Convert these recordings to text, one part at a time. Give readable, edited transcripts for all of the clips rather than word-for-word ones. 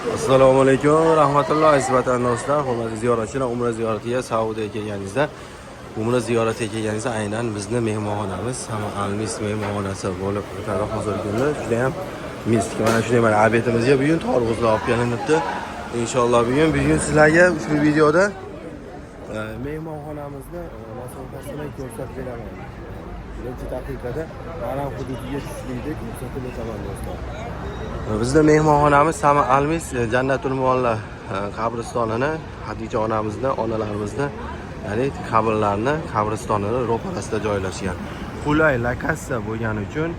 Assalomu alaykum, rahmatullohi aziz vatandoshlar, hurmatli ziyoratchilar, umra ziyoratiga Saudiyaga kelganingizda, umra ziyoratiga kelganingizda aynan bizni mehmonxonamiz Almis mehmonxonasi bo'lib o'tadi. Hozir kunda juda ham mistik. Mana shunday mana abetimizga bugun tarvuzlar olib kelinibdi. Inshaalloh bugun sizlarga ushbu videoda mehmonxonamizni masofasini ko'rsatib beraman. Birinchi daqiqada haram hududiga tushishlikda ko'rsatib o'taman do'stlar. Bizning mehmonxonamiz Sama Almis Jannatul Mualla qabristonini, Hadija onamizni, onalarimizni, ya'ni qabristonini ro'parasida joylashgan. Qulay lokatsiya bo'lgani uchun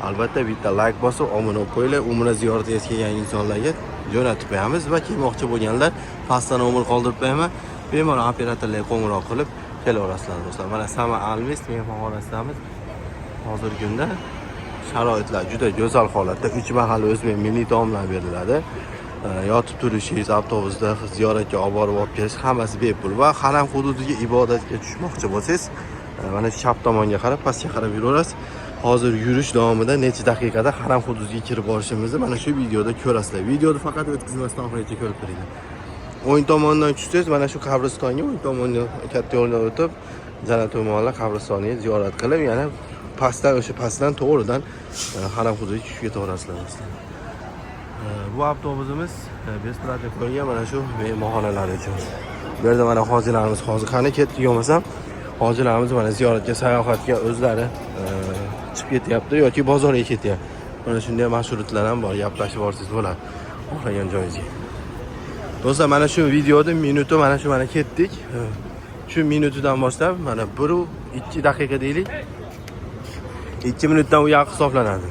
albatta bitta like bosib, obuna bo'lib qo'yinglar. Umra ziyoratiga kelgan insonlarga jo'natib qo'yamiz va kelmoqchi bo'lganlar pastdan umr qoldirib qo'yaman. Bemalol operatorlarga qo'ng'iroq qilib kelaverasizlar do'stlar. Mana Sama Almis mehmonxonasidamiz. Hozirgi kunda sharoitlar juda go'zal holatda. 3 mahal o'zbek milliy taomlar beriladi. Yotib turishingiz, avtobusda ziyoratga olib borib kelish hammasi bepul va haram hududiga ibodatga tushmoqchi bo'lsangiz, mana shu chap tomonga qarab, pastga qarab yuraverasiz. Hozir yurish davomida necha daqiqada haram hududiga kirib borishimizni mana shu videoda ko'rasizlar. Videoni faqat o'tkazmasdan oxirigacha ko'rib turinglar. O'ng tomondan tushsangiz, mana shu qabristonga o'ng tomondan katta yo'ldan o'tib, Jannatul Mualla qabristoniga ziyorat qilib, yana pastdan to'g'ridan haram hududiga tushib ketaverasizlar do'stlar. Bu avtobusimiz Besprada qo'ygan mana shu mehmonxonalar uchun. Bu yerda mana hojilarimiz hozir qani ketdik olmasam, hojilarimiz mana ziyoratga, sayohatga o'zlari chiqib ketyapti yoki bozorga ketyapti. Mana shunday marshrutlар ham bor, gaplashib borsangiz bo'ladi. Xohlagan joyingizga. Do'stlar, mana shu videoda minuti mana shu mana ketdik. Shu minutidan boshlab mana 1-2 daqiqa deylik. 2 minutdan u yoq hisoblanadi.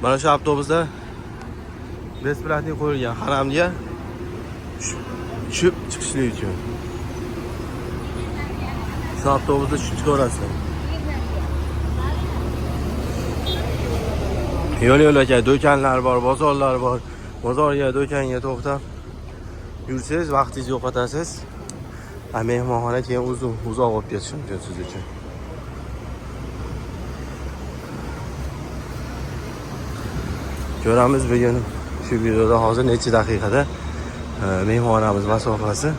Mana shu avtobusda Besprada qo'yilgan haramga tushib chiqishlik uchun. Shu avtobusda tushib chiqaverasizlar. Yo'l-yo'lakay do'konlar bor, bozorlar bor. Bozorga, do'konga to'xtab yursangiz, vaqtingizni yo'qotasiz. Mehmonxona keyin uzoq olib ketish mumkin siz uchun. Ko'ramiz bugun shu videoda hozir necha daqiqada mehmonxonamiz masofasi,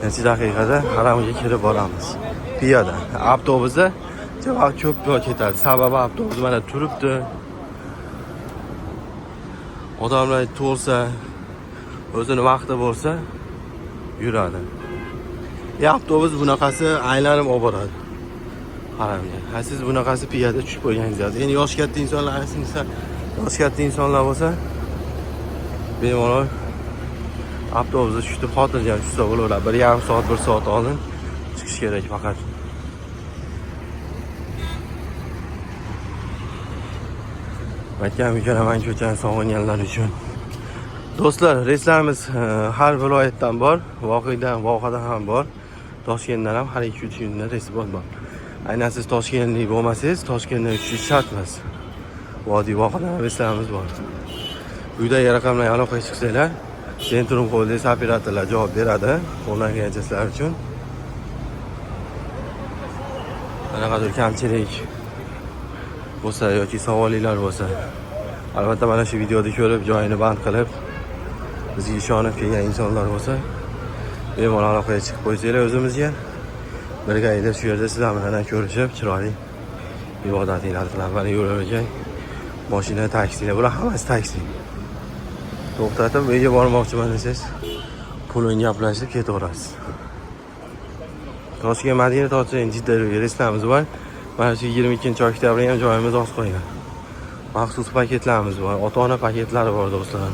necha daqiqada haramga kirib boramiz. Piyoda. Avtobusda vaqt ko'p ketadi. Sababi avtobus mana turibdi. Odamlar to'lsa, o'zini vaqti bo'lsa yuradi. Avtobus bunaqasi aylanib olib boradi haramga. Siz bunaqasi piyoda tushib qo'yganingiz. Endi yosh katta insonlar aytsa, yosh katta insonlar bo'lsa bemalol avtobusga tushib xotirjam tushsa bo'laveradi. 1,5 soat, 1 soat oldin chiqish kerak faqat. Makka mukarraman ko'chani sog'inganlar uchun. Do'stlar, reyslarimiz har viloyatdan bor, vohadan ham bor. Toshkentdan ham har 2-3 kunda reys bor. Aynan siz Toshkentlik bo'lmasangiz, Toshkentdan uchish shart emas. Vodiy vohadan reyslarimiz bor. Quyidagi raqamlarga aloqaga chiqsanglar, Centrum Holdings operatorlar javob beradi. Qo'llangan sizlar uchun. Qanaqadir kamchilik bo'lsa yoki savolinglar bo'lsa, albatta mana shu videoni ko'rib, joyini band qilib, bizga ishonib kelgan insonlar bo'lsa, bemalol aloqaga chiqib qo'ysanglar o'zimizga. Birgalikda shu yerda sizlar bilan ko'rishib, chiroyli ibodatinglarni qilamiz. Mana yo'l-yo'lakay mashina, taksilar, bular hammasi taksi. To'xtatib, uyga bormoqchiman desangiz, pulni gaplashib ketaverasiz. Toshkent Madina Toshkent Jidda reyslarimiz bor. Mana shu 22-oktyabr ham joyimiz oz qolgan. Maxsus paketlarimiz bor, ota-ona paketlari bor do'stlar.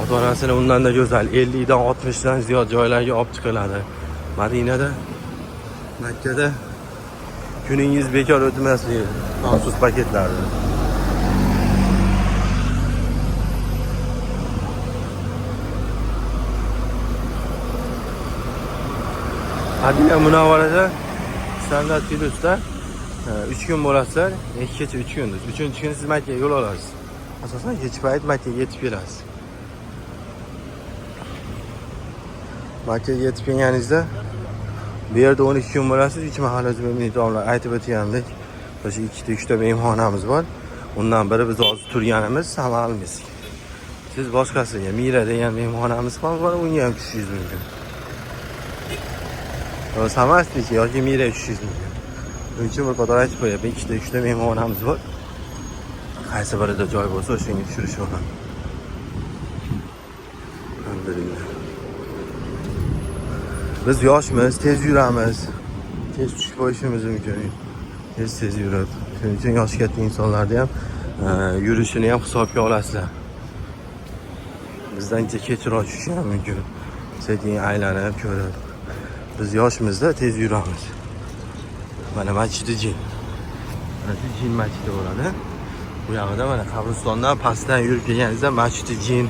Ota-onasini undan-da go'zal 50 dan 60 dan ziyod joylarga olib chiqiladi. Madinada, Makkada kuningiz bekor o'tmasligi maxsus paketlar. Madina Munavvarada standart Plus'da 3 kun bo'lasizlar, 2 kecha 3 kunduz. 3-chi kuni siz Makkaga yo'l olasiz. Asosan kechki payt Makkaga yetib kelasiz. Makkaga yetib kelganingizda bu yerda 12 kun bo'lasiz. 3 mahal o'zbek taomlar aytib o'tgandek, o'sha 2-3 ta mehmonxonamiz bor. Undan biri biz hozir turganimiz Sama Almis. siz boshqasiga Mira degan mehmonxonamiz ham bor, unga ham tushishingiz mumkin. Samastik yoki Mira tushishingiz mumkin. Shuning uchun bir qator aytib qo'yapman, 2 ta mehmonxonamiz bor. Qaysi birida joy bo'lsa, o'shanga tushirishaman. Alhamdulillah. Biz yoshmiz, tez yuramiz. Tez tushib qo'yishimiz mumkin. Tez yurib. Shuning uchun yoshi katta insonlarni ham yurishini ham hisobga olasizlar. Bizdan kechroq tushishi ham mumkin. Sekin aylanib ko'rib. Biz yoshmizda tez yuramiz. Mana masjidi Jin. Mana shu Jin masjidi bo'ladi. Bu yerda mana qabristondan pastdan yurib kelganingizda masjidi Jin,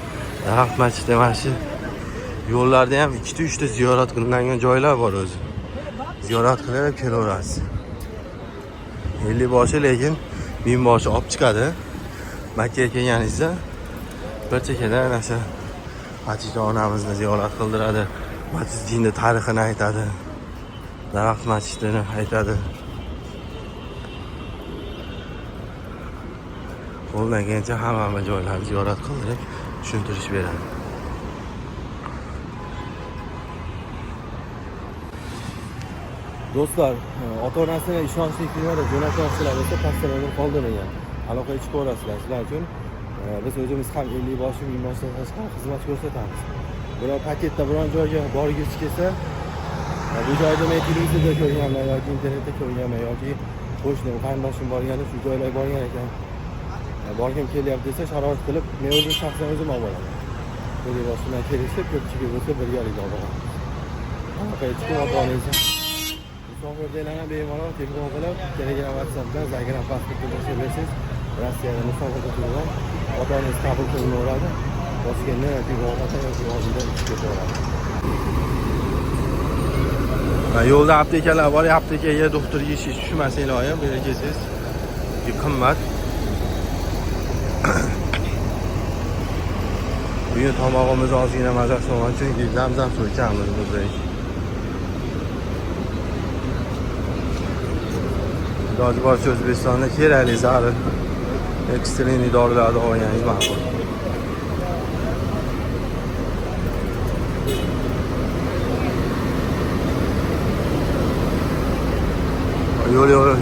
Daraxt masjidi mana shu yo'llarda ham 2-3 ta ziyorat qilingan joylar bor o'zi. Ziyorat qilib kelaverasiz. 50 boshi lekin 1000 boshi olib chiqadi. Makkaga kelganingizda bir chekada nasha Hatice onamizni ziyorat qildiradi. Masjid Jinni tarixini aytadi. Daraxt masjidini aytadi. Bo'lmagancha hamma joylarni ziyorat qildirib tushuntirish beradi. Do'stlar, ota-onasini ishonchli filmlarda jo'natmoqchilar bo'lsa, pastda nomor qoldirilgan. Aloqaga chiqib olasizlar. Sizlar uchun biz o'zimiz ham 50 boshi, 1000 boshdan tashqari xizmat ko'rsatamiz. Biror paketda biron joyga borgisi kelsa, bu joyda men televizorda ko'rganman yoki internetda ko'rganman yoki qo'shni qarindoshim borganda shu joylarga borgan ekan. Borgim kelyapti desa, sharoit qilib, men o'zim shaxsan o'zim olib boraman. Qo'li boshimdan kelishib, ko'pchilik bo'lsa birgalikda olib boraman. Aloqaga chiqib ota-onangizni musofirdalarni bemalol telefon qilib, Telegram, WhatsAppdan Zagram pasportni boshlab bersangiz, Rossiyada musofirda turgan ota-onangiz qabul qilinadi. Toshkentda yoki oldinda ketaveradi. Yo'lda aptekalar bor, aptekaga doktorga ish tushmasanglar ham, bu yerga kelsangiz, qimmat. Bugun tomog'imiz ozgina mazasi bo'lgan chunki zamzam suv ichamiz bizdek. Iloji boricha O'zbekistonda kerakli zarur ekstremniy dorilarni olganingiz ma'qul.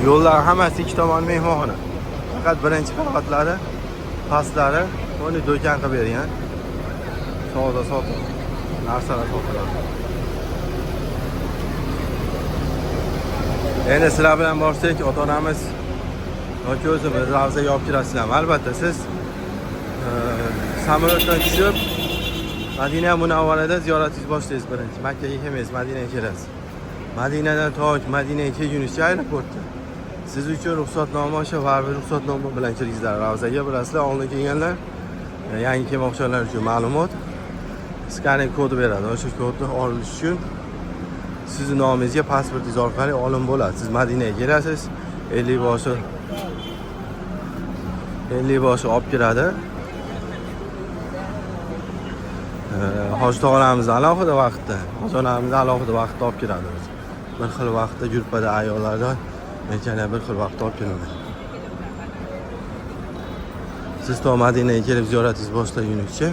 Yo'llar hammasi 2 tomon mehmonxona. Faqat birinchi qavatlari, pastlari buni do'kon qilib bergan. Savdo sotuv, narsalar sotiladi. Endi sizlar bilan borsak, ota-onamiz yoki o'zimiz Ravzaga olib kirasizlar. Albatta siz samolyotdan tushib Madina Munavvarada ziyoratingizni boshlaysiz birinchi. Makkaga kelmaysiz, Madinaga kelasiz. Madinadan Madinaga kelgunizcha aeroportda siz uchun ruxsatnoma va ruxsatnoma bilan kirgizlar Ravzaga. Bilasizlar, oldin kelganlar yangi kelmoqchilar uchun ma'lumot skaner kodi beradi. O'sha kodni olish uchun sizning nomingizga pasportingiz orqali olim bo'ladi. Siz Madinaga kelasiz, 50 boshi olib kiradi. Hoji tog'alarimizni alohida vaqtda, ota-onamizni alohida vaqtda olib kiradi. Bir xil vaqtda yurpada ayollardan mekana bir xil vaqtda olib keladi. Siz to Madinaga kelib ziyoratingizni boshlagunizcha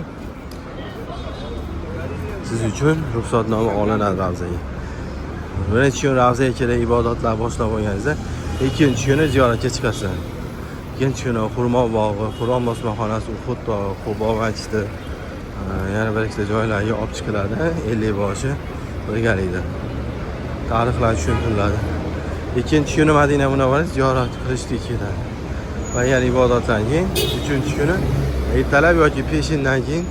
siz uchun ruxsatnoma olinadi Ravzaga. Birinchi kun Ravzaga kelib ibodatlar boshlab olganingizda, ikkinchi kuni ziyoratga chiqasizlar. Ikkinchi kuni Xurmo bog'i, Qur'on bosmaxonasi, Uhud tog'i, Qubo masjidi, yana bir ikkita joylarga olib chiqiladi. 50 boshi birgalikda tarixlar tushuntiriladi. Ikkinchi kuni Madina Munavvara ziyorat qilishga ketadi. Va yana ibodatdan keyin uchinchi kuni ertalab yoki peshindan keyin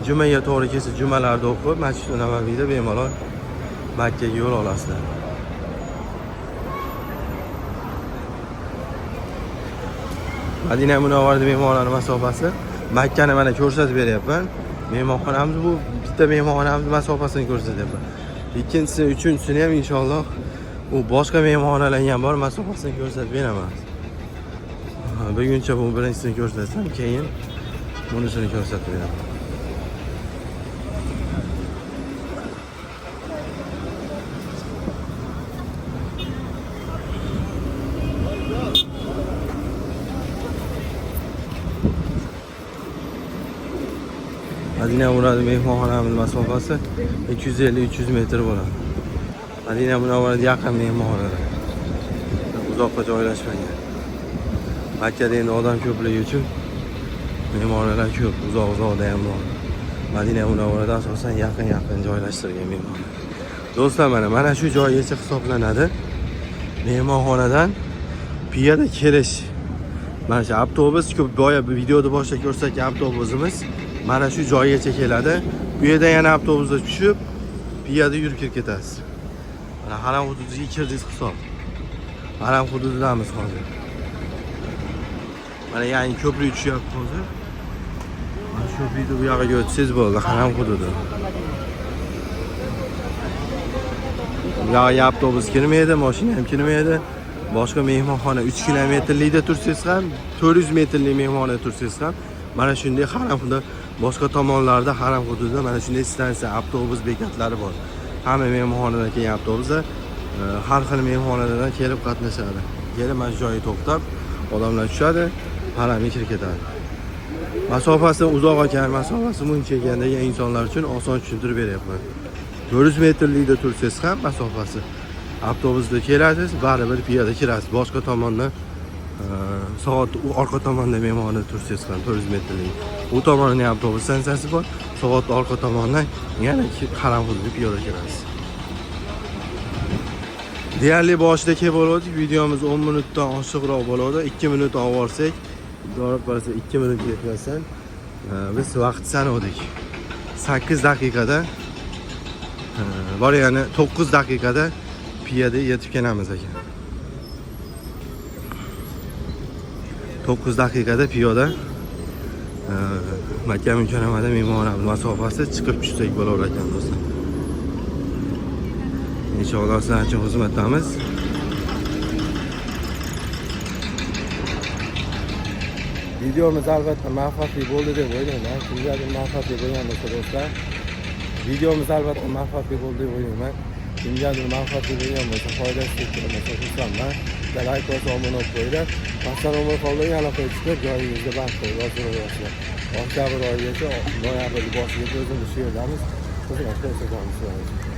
jumaga to'g'ri kelsa jumalarni o'qib Masjid Nabaviyda bemalol Makkaga yo'l olasizlar. Madina Munavvarada mehmonxona masofasi Makkani mana ko'rsatib beryapman. Mehmonxonamiz bu bitta mehmonxonamiz masofasini ko'rsatyapman. Ikkinchisi, uchinchisini ham inshaalloh u boshqa mehmonxonalarga ham bor masofasini ko'rsatib beraman. Buguncha bu birinchisini ko'rsatsam, keyin bunisini ko'rsatib beraman. Madina Munavvar mehmonxonamiz masofasi 250-300 metr bo'ladi. Madina Munavvarga yaqin mehmonxonalar. Uzoqqa joylashmagan. Makkada endi odam ko'pligi uchun mehmonxonalar ko'p, uzoq-uzoqda ham bor. Madina Munavvarda asosan yaqin joylashtirgan mehmonxona. Do'stlar, mana shu joygacha hisoblanadi. Mehmonxonadan piyoda kelish. Mana shu avtobus ko'p boya videoda boshida ko'rsatgan avtobusimiz mana shu joygacha keladi. Bu yerda yana avtobusga tushib, piyoda yurib ketasiz. Mana Haram hududiga kirdik hisob. Haram hududidamiz hozir. Mana yani ko'prik tushyapti hozir. Mana shu ko'prikni bu yoqqa o'tsangiz bo'ldi, Haram hududi. Ya avtobus kirmaydi, mashina ham kirmaydi. Boshqa mehmonxona 3 kilometrlikda tursangiz ham, 400 metrlik mehmonxona tursangiz ham, mana shunday Haramda boshqa tomonlarda Haram hududida mana shunday stansiya, avtobus bekatlari bor. Hamma mehmonxonadan kelgan avtobuslar har xil mehmonxonalardan kelib qatnashadi. Kelib mana shu joyga to'xtab, odamlar tushadi, Haramga kirib ketadi. Masofasi uzoq ekan, masofasi muncha ekan degan insonlar uchun oson tushuntirib beryapman. 400 metrlikda tursangiz ham masofasi avtobusda kelasiz, baribir piyoda kirasiz. Boshqa tomondan soat orqa tomonda mehmonxonada tursangiz ham 400 metrlik. U tomonda avtobus stansiyasi bor. Soat orqa tomondan yana Haram hududiga piyoda kirasiz. Deyarli boshida kelib bo'ldik. Videomiz 10 minutdan oshiqroq bo'ladi. 2 minut olsak, dorib qarasa 2 minut ketmasdan biz vaqt sanodik. 8 daqiqada bor, ya'ni 9 daqiqada piyoda yetib kelamiz ekan. 9 daqiqada piyoda Makka Mukarramada mehmonxona masofasi chiqib tushsak bo'lar ekan do'stlar. Inshaalloh sizlar uchun xizmatdamiz. Videomiz albatta muvaffaqiyatli bo'ldi deb o'ylayman. Kimgadir muvaffaqiyatli bo'lgan bo'lsa do'stlar, videomiz albatta muvaffaqiyatli bo'ldi deb o'ylayman. Kimgadir muvaffaqiyatli bo'lgan bo'lsa, foydasi teggan bo'lsa, xursandman. Like va obuna bo'lib qo'yinglar. Pastan umr qoldirgan aloqa chiqib joyingizga band yozib. Oktabr oyigacha noyabr boshigacha o'zimiz shu yerdamiz. Xizmat ko'rsatamiz.